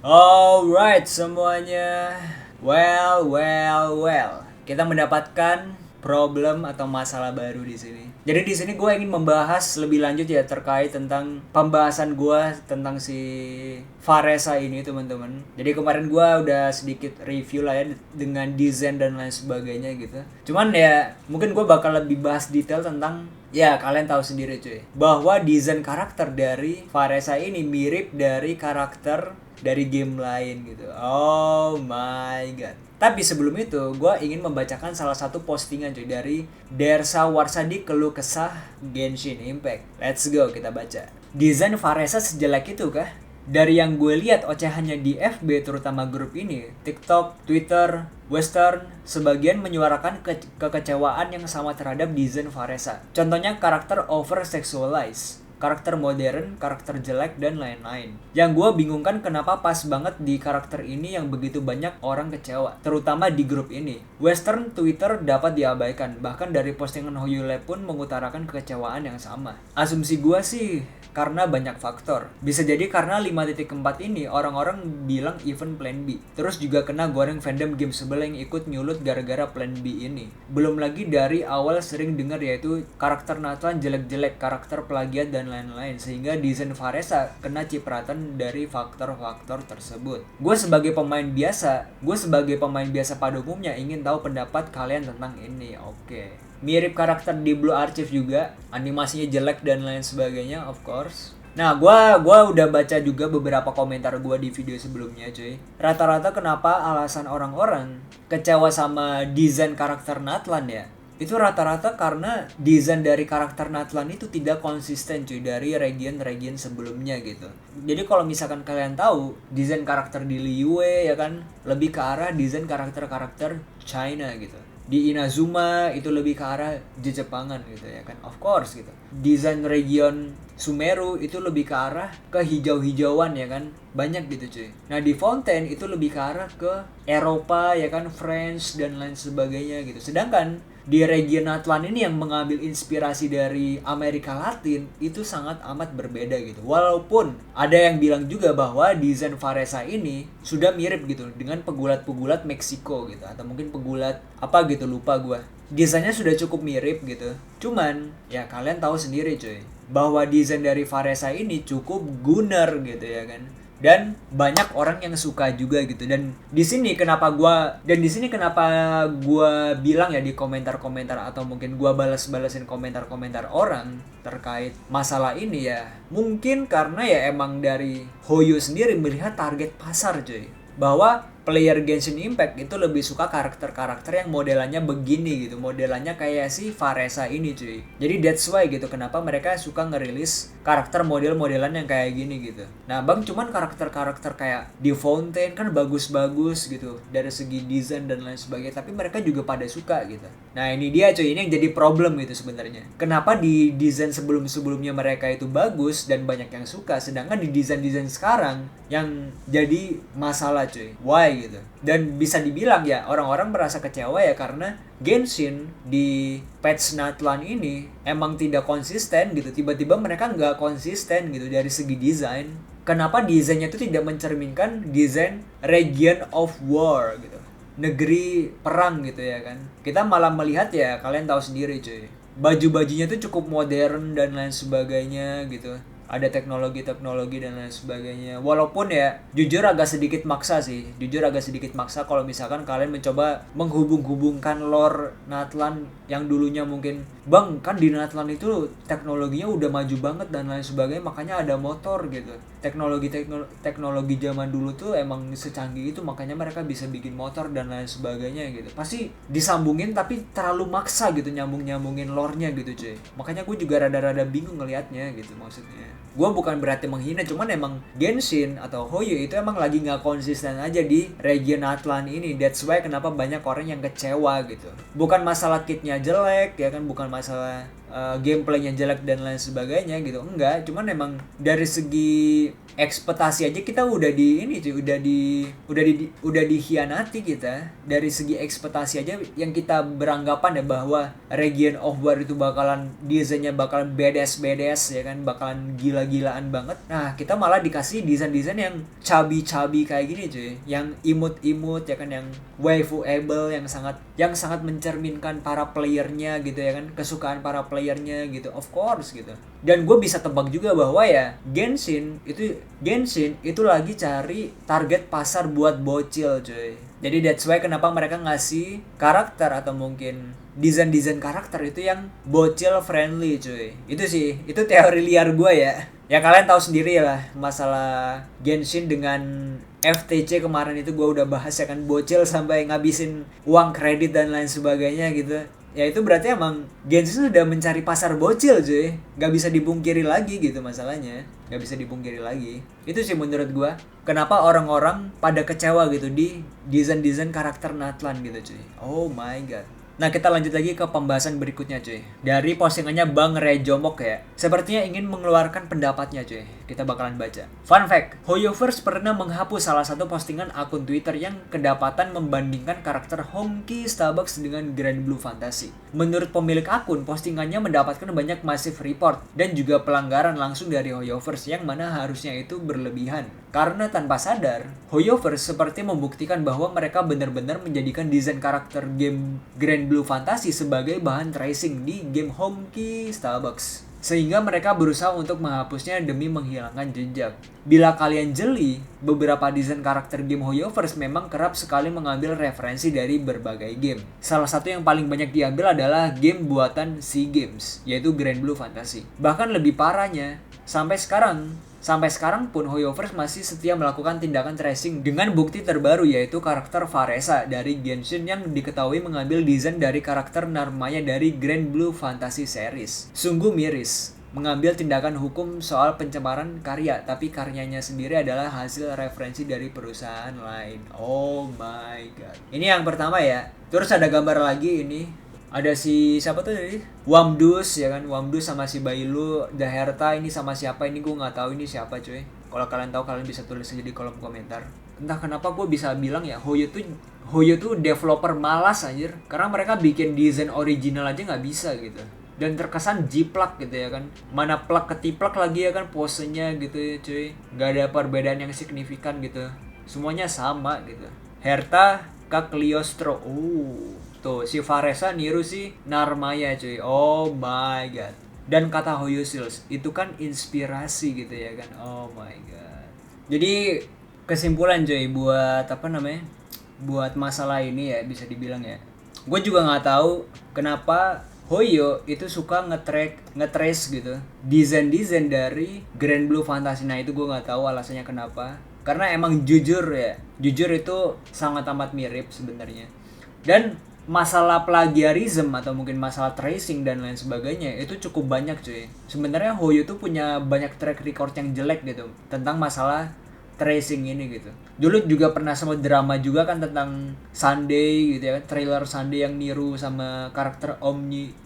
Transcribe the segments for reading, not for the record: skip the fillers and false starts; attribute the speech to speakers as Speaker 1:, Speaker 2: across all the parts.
Speaker 1: Alright semuanya. Well. Kita mendapatkan problem atau masalah baru di sini. Jadi di sini gue ingin membahas lebih lanjut ya terkait tentang pembahasan gue tentang si Faresa ini teman-teman. Jadi kemarin gue udah sedikit review lah ya dengan desain dan lain sebagainya gitu. Cuman ya mungkin gue bakal lebih bahas detail tentang ya kalian tahu sendiri cuy bahwa desain karakter dari Faresa ini mirip dari karakter dari game lain gitu. Oh my god. Tapi sebelum itu, gue ingin membacakan salah satu postingan cuy dari Dersa Warsadi keluh kesah Genshin Impact. Let's go, kita baca. Desain Faresa sejelek itu kah? Dari yang gue lihat ocehannya di FB terutama grup ini, TikTok, Twitter, Western, sebagian menyuarakan kekecewaan yang sama terhadap desain Faresa. Contohnya karakter over sexualized, karakter modern, karakter jelek, dan lain-lain. Yang gue bingungkan kenapa pas banget di karakter ini yang begitu banyak orang kecewa, terutama di grup ini. Western Twitter dapat diabaikan, bahkan dari postingan Hoyule pun mengutarakan kekecewaan yang sama. Asumsi gue sih karena banyak faktor. Bisa jadi karena 5.4 ini orang-orang bilang event Plan B. Terus juga kena goreng fandom game sebelah yang ikut nyulut gara-gara Plan B ini. Belum lagi dari awal sering dengar yaitu karakter Nathan jelek-jelek, karakter plagiat dan lain-lain, sehingga desain Faresa kena cipratan dari faktor-faktor tersebut. Gue sebagai pemain biasa pada umumnya ingin tahu pendapat kalian tentang ini. Oke. Mirip karakter di Blue Archive juga, animasinya jelek dan lain sebagainya, of course. Nah, gua udah baca juga beberapa komentar gua di video sebelumnya, cuy. Rata-rata kenapa alasan orang-orang kecewa sama desain karakter Natlan ya? Itu rata-rata karena desain dari karakter Natlan itu tidak konsisten cuy dari region-region sebelumnya gitu. Jadi kalau misalkan kalian tahu desain karakter di Liyue ya kan lebih ke arah desain karakter-karakter China gitu. Di Inazuma itu lebih ke arah Jepangan gitu ya kan, of course gitu. Desain region Sumeru itu lebih ke arah ke hijau-hijauan ya kan, banyak gitu cuy. Nah di Fontaine itu lebih ke arah ke Eropa ya kan, French dan lain sebagainya gitu. Sedangkan di region Atlan ini yang mengambil inspirasi dari Amerika Latin itu sangat amat berbeda gitu. Walaupun ada yang bilang juga bahwa desain Faresa ini sudah mirip gitu dengan pegulat-pegulat Meksiko gitu, atau mungkin pegulat apa gitu, lupa gua. Desainnya sudah cukup mirip gitu. Cuman ya kalian tahu sendiri cuy bahwa desain dari Faresa ini cukup gunner gitu ya kan. Dan banyak orang yang suka juga gitu. Dan di sini kenapa gua bilang ya di komentar-komentar atau mungkin gua balas-balasin komentar-komentar orang terkait masalah ini ya. Mungkin karena ya emang dari Hoyo sendiri melihat target pasar cuy. Bahwa player Genshin Impact itu lebih suka karakter-karakter yang modelannya begini gitu, modelannya kayak si Faresa ini cuy. Jadi that's why gitu kenapa mereka suka ngerilis karakter model-modelan yang kayak gini gitu. Nah bang, cuman karakter-karakter kayak di Fontaine kan bagus-bagus gitu dari segi desain dan lain sebagainya, tapi mereka juga pada suka gitu. Nah ini dia cuy, ini yang jadi problem gitu sebenarnya. Kenapa di desain sebelum-sebelumnya mereka itu bagus dan banyak yang suka, sedangkan di desain-desain sekarang yang jadi masalah cuy. Why gitu. Dan bisa dibilang ya orang-orang merasa kecewa ya karena Genshin di patch Natlan ini emang tidak konsisten gitu. Tiba-tiba mereka nggak konsisten gitu dari segi desain. Kenapa desainnya itu tidak mencerminkan desain region of war gitu, negeri perang gitu ya kan. Kita malah melihat ya kalian tahu sendiri cuy, baju-bajunya tuh cukup modern dan lain sebagainya gitu. Ada teknologi-teknologi dan lain sebagainya. Walaupun ya jujur agak sedikit maksa kalau misalkan kalian mencoba menghubung-hubungkan lore Natlan yang dulunya mungkin bang kan di Natlan itu teknologinya udah maju banget dan lain sebagainya, makanya ada motor gitu. Teknologi zaman dulu tuh emang secanggih itu, makanya mereka bisa bikin motor dan lain sebagainya gitu. Pasti disambungin tapi terlalu maksa gitu nyambungin lore-nya gitu cuy. Makanya gue juga rada-rada bingung ngelihatnya gitu maksudnya. Gue bukan berarti menghina, cuman emang Genshin atau Hoyo itu emang lagi gak konsisten aja di region Atlan ini. That's why kenapa banyak orang yang kecewa gitu. Bukan masalah kitnya jelek ya kan, bukan masalah gameplaynya jelek dan lain sebagainya gitu. Enggak, cuman emang dari segi ekspektasi aja kita udah di ini cuy, udah dikhianati kita. Dari segi ekspektasi aja yang kita beranggapan ya bahwa Region of War itu bakalan desainnya bakalan badass ya kan, bakalan gila-gilaan banget. Nah, kita malah dikasih desain-desain yang cabi-cabi kayak gini cuy, yang imut-imut ya kan, yang waifuable, yang sangat mencerminkan para playernya gitu ya kan, kesukaan para playernya gitu, of course gitu. Dan gue bisa tebak juga bahwa ya Genshin itu lagi cari target pasar buat bocil cuy. Jadi that's why kenapa mereka ngasih karakter atau mungkin desain karakter itu yang bocil friendly cuy. Itu sih, itu teori liar gue ya. Ya kalian tahu sendiri lah masalah Genshin dengan FTC kemarin itu gue udah bahas ya kan, bocil sampai ngabisin uang kredit dan lain sebagainya gitu. Ya itu berarti emang Genshin sudah mencari pasar bocil cuy. Gak bisa dipungkiri lagi gitu masalahnya. Gak bisa dipungkiri lagi. Itu sih menurut gua kenapa orang-orang pada kecewa gitu di desain karakter Natlan gitu cuy. Oh my god. Nah, kita lanjut lagi ke pembahasan berikutnya cuy. Dari postingannya Bang Rejomok ya. Sepertinya ingin mengeluarkan pendapatnya cuy. Kita bakalan baca. Fun fact, Hoyoverse pernah menghapus salah satu postingan akun Twitter yang kedapatan membandingkan karakter Honky Starbucks dengan Grand Blue Fantasy. Menurut pemilik akun, postingannya mendapatkan banyak massive report dan juga pelanggaran langsung dari Hoyoverse yang mana harusnya itu berlebihan. Karena tanpa sadar, Hoyoverse seperti membuktikan bahwa mereka benar-benar menjadikan desain karakter game Grand Blue Fantasy sebagai bahan tracing di game Honky Starbucks. Sehingga mereka berusaha untuk menghapusnya demi menghilangkan jejak. Bila kalian jeli, beberapa desain karakter game Hoyoverse memang kerap sekali mengambil referensi dari berbagai game. Salah satu yang paling banyak diambil adalah game buatan SEA Games, yaitu Grand Blue Fantasy. Bahkan lebih parahnya, sampai sekarang pun Hoyoverse masih setia melakukan tindakan tracing dengan bukti terbaru yaitu karakter Varesa dari Genshin yang diketahui mengambil desain dari karakter Narmaya dari Grand Blue Fantasy series. Sungguh miris mengambil tindakan hukum soal pencemaran karya, tapi karyanya sendiri adalah hasil referensi dari perusahaan lain. Oh my god. Ini yang pertama ya. Terus ada gambar lagi ini. Ada si siapa tuh tadi? Wamdus ya kan, Wamdus sama si Bailu, Daherta ini sama siapa ini gue nggak tahu ini siapa cuy. Kalau kalian tahu kalian bisa tulis aja di kolom komentar. Entah kenapa gue bisa bilang ya Hoyo tuh developer malas anjir, karena mereka bikin desain original aja nggak bisa gitu. Dan terkesan jiplak gitu ya kan. Mana plak ketiplak lagi ya kan posenya gitu ya cuy. Gak ada perbedaan yang signifikan gitu. Semuanya sama gitu. Herta Kakliostro. Tuh, si Varesa niru si Narmaya cuy. Oh my god. Dan kata Hoyoseals, itu kan inspirasi gitu ya kan. Oh my god. Jadi kesimpulan cuy buat apa namanya? Buat masalah ini ya bisa dibilang ya. Gue juga nggak tahu kenapa Hoyo itu suka ngetrace gitu desain dari Grand Blue Fantasy. Nah itu gue nggak tahu alasannya kenapa. Karena emang jujur itu sangat amat mirip sebenarnya. Dan masalah plagiarism atau mungkin masalah tracing dan lain sebagainya itu cukup banyak cuy. Sebenarnya Hoyo tuh punya banyak track record yang jelek gitu tentang masalah tracing ini gitu. Dulu juga pernah sempat drama juga kan tentang Sunday gitu ya kan, trailer Sunday yang niru sama karakter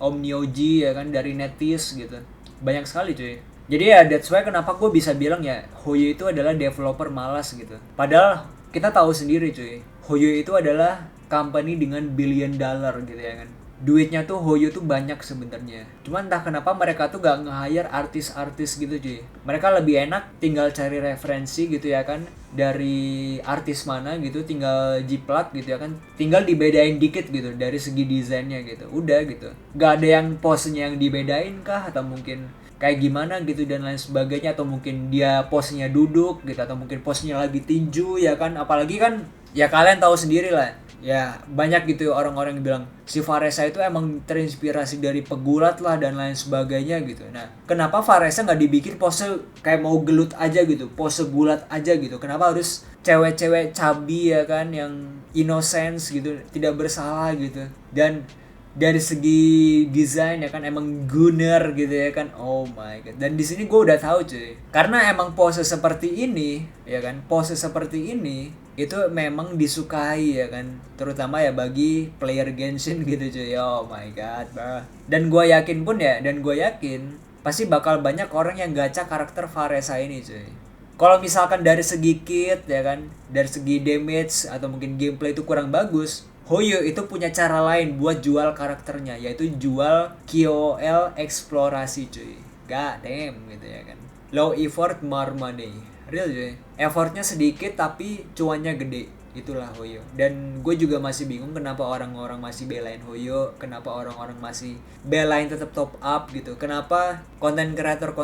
Speaker 1: Omnioji ya kan dari Netis gitu. Banyak sekali cuy. Jadi ya that's why kenapa gue bisa bilang ya Hoyo itu adalah developer malas gitu. Padahal kita tahu sendiri cuy, Hoyo itu adalah company dengan billion dollar gitu ya kan. Duitnya tuh Hoyo tuh banyak sebenarnya. Cuman entah kenapa mereka tuh gak nge-hire artis-artis gitu cuy. Mereka lebih enak tinggal cari referensi gitu ya kan, dari artis mana gitu, tinggal jiplak gitu ya kan. Tinggal dibedain dikit gitu dari segi desainnya gitu. Udah gitu. Gak ada yang posenya yang dibedain kah atau mungkin kayak gimana gitu dan lain sebagainya, atau mungkin dia posenya duduk gitu, atau mungkin posenya lagi tinju ya kan. Apalagi kan ya kalian tahu sendiri lah. Ya banyak gitu orang-orang yang bilang si Varesa itu emang terinspirasi dari pegulat lah dan lain sebagainya gitu. Nah kenapa Varesa gak dibikin pose kayak mau gelut aja gitu, pose gulat aja gitu. Kenapa harus cewek-cewek cabi ya kan, yang innocence gitu, tidak bersalah gitu. Dan dari segi desain ya kan emang Gunner gitu ya kan. Oh my god. Dan di sini gue udah tahu cuy. Karena emang pose seperti ini ya kan, pose seperti ini itu memang disukai ya kan, terutama ya bagi player Genshin gitu cuy. Oh my god, bro. Dan gue yakin pun ya, dan gue yakin pasti bakal banyak orang yang gacha karakter Varesa ini cuy. Kalau misalkan dari segi kit ya kan, dari segi damage atau mungkin gameplay itu kurang bagus, Hoyo itu punya cara lain buat jual karakternya, yaitu jual KOL eksplorasi cuy. God damn gitu ya kan. Low effort more money. Real cuy. Effortnya sedikit tapi cuannya gede. Itulah Hoyo. Dan gue juga masih bingung kenapa orang-orang masih belain Hoyo, kenapa orang-orang masih belain tetap top up gitu. Kenapa konten kreator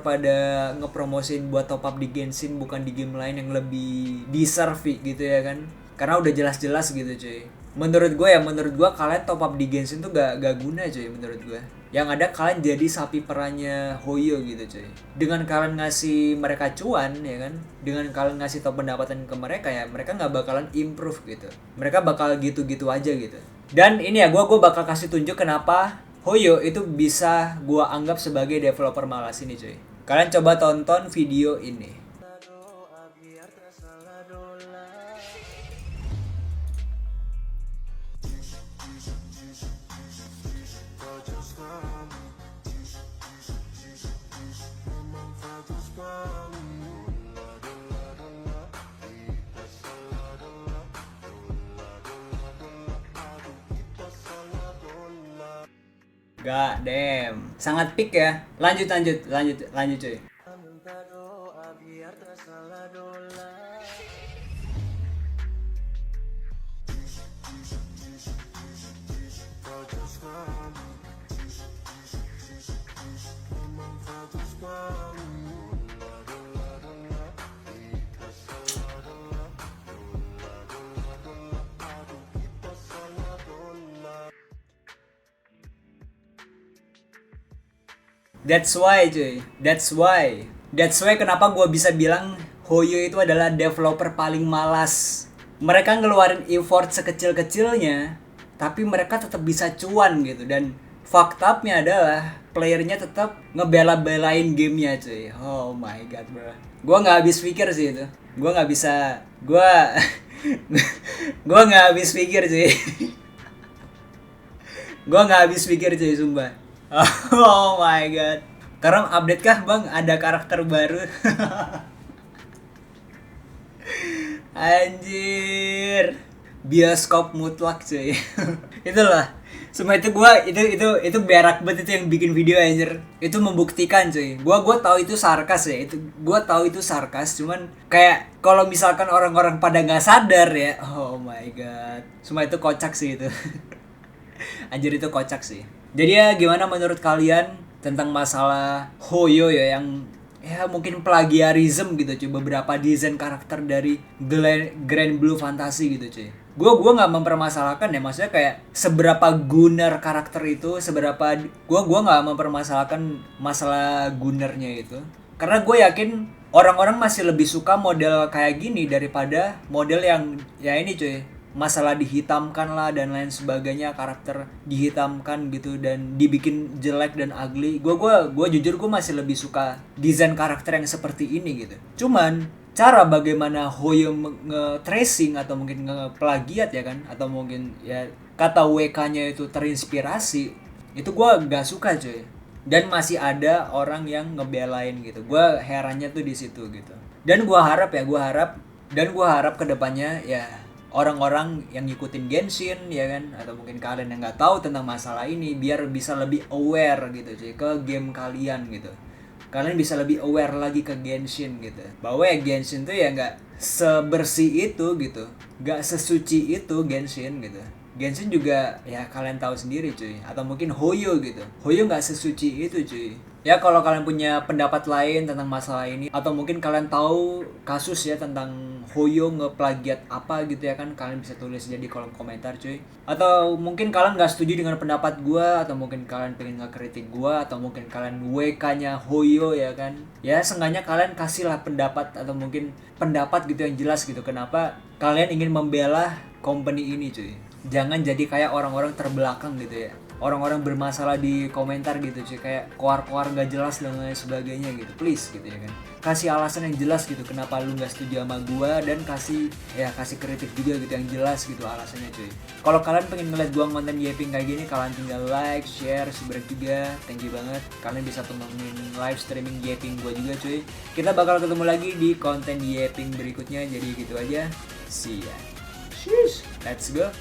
Speaker 1: pada ngepromosin buat top up di Genshin bukan di game lain yang lebih deserve gitu ya kan. Karena udah jelas-jelas gitu cuy. Menurut gue kalian top up di Genshin tuh gak guna cuy menurut gue. Yang ada kalian jadi sapi perannya Hoyo gitu cuy. Dengan kalian ngasih mereka cuan ya kan, dengan kalian ngasih top pendapatan ke mereka ya, mereka gak bakalan improve gitu. Mereka bakal gitu-gitu aja gitu. Dan ini ya gue bakal kasih tunjuk kenapa Hoyo itu bisa gue anggap sebagai developer malas ini cuy. Kalian coba tonton video ini. God damn, sangat peak ya. Lanjut cuy. That's why cuy. That's why kenapa gue bisa bilang Hoyo itu adalah developer paling malas. Mereka ngeluarin effort sekecil-kecilnya, tapi mereka tetap bisa cuan gitu. Dan fact up-nya adalah playernya tetap ngebela-belain gamenya cuy. Oh my god bro. Gue nggak habis pikir sih itu. Gue nggak bisa. Gue nggak habis pikir cuy. Gue nggak habis pikir cuy sumpah. Oh my god. Sekarang update kah bang? Ada karakter baru. Anjir. Bioskop mutlak cuy. Itulah. Semua itu berak banget itu yang bikin video anjir. Itu membuktikan cuy. Gua tahu itu sarkas ya. Gua tahu itu sarkas, cuman kayak kalau misalkan orang-orang pada nggak sadar ya. Oh my god. Semua itu kocak sih itu. Anjir itu kocak sih. Jadi ya gimana menurut kalian tentang masalah Hoyo ya yang ya mungkin plagiarism gitu cuy, beberapa desain karakter dari Grand Blue Fantasy gitu cuy. Gue nggak mempermasalahkan ya, maksudnya kayak seberapa Gunner karakter itu, seberapa gue nggak mempermasalahkan masalah Gunnernya itu, karena gue yakin orang-orang masih lebih suka model kayak gini daripada model yang ya ini cuy, masalah dihitamkan lah dan lain sebagainya, karakter dihitamkan gitu dan dibikin jelek dan ugly. Gue jujur gue masih lebih suka desain karakter yang seperti ini gitu. Cuman cara bagaimana Hoyo nge-tracing atau mungkin nge-plagiat ya kan, atau mungkin ya kata WK-nya itu terinspirasi, itu gue gak suka cuy. Dan masih ada orang yang ngebelain gitu. Gue herannya tuh di situ gitu. Dan gue harap kedepannya ya orang-orang yang ngikutin Genshin ya kan, atau mungkin kalian yang nggak tahu tentang masalah ini, biar bisa lebih aware gitu cuy ke game kalian gitu. Kalian bisa lebih aware lagi ke Genshin gitu, bahwa ya Genshin tuh ya nggak sebersih itu gitu, nggak sesuci itu Genshin gitu. Genshin juga ya kalian tahu sendiri cuy, atau mungkin Hoyo gitu. Hoyo nggak sesuci itu cuy. Ya kalau kalian punya pendapat lain tentang masalah ini, atau mungkin kalian tahu kasus ya tentang Hoyo ngeplagiat apa gitu ya kan, kalian bisa tulis aja di kolom komentar cuy. Atau mungkin kalian gak setuju dengan pendapat gue, atau mungkin kalian pengen ngekritik gue, atau mungkin kalian WK-nya Hoyo ya kan. Ya seenggaknya kalian kasihlah pendapat, atau mungkin pendapat gitu yang jelas gitu, kenapa kalian ingin membela company ini cuy. Jangan jadi kayak orang-orang terbelakang gitu ya, orang-orang bermasalah di komentar gitu cuy, kayak koar-koar gak jelas dan lain sebagainya gitu. Please gitu ya kan, kasih alasan yang jelas gitu kenapa lu gak setuju sama gua, dan kasih kritik juga gitu yang jelas gitu alasannya cuy. Kalau kalian pengen ngeliat gua konten Yeping kayak gini, kalian tinggal like, share, subscribe juga. Thank you banget. Kalian bisa temenin live streaming Yeping gua juga cuy. Kita bakal ketemu lagi di konten Yeping berikutnya. Jadi gitu aja. See ya. Let's go.